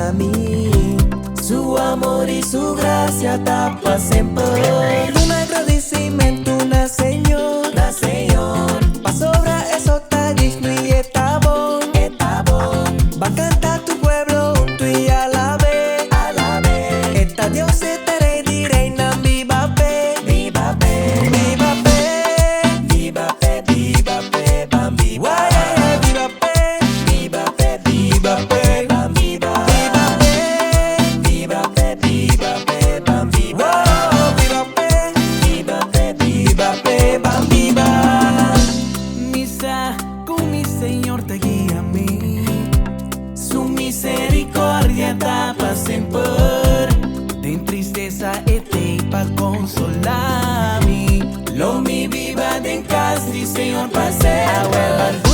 a mí. Su amor y su gracia tapa sempre. Un agradecimento na Senhor, pa sobra eso tá digno y está bom. Va a cantar tu pueblo junto y alabe. Está Dios se te reina, viva pe, viva pe, viva pe, viva pe, viva pe, bam viva, viva pe, viva pe, viva pe, bam viva, viva pe, viva pe, bam viva, viva pe, viva pe, bam viva. Misa con mi Señor te guía a mí. Su misericordia tapa sempre. En tristeza este pa consolar-me. Lo mi viva de casa, Senhor, passeia.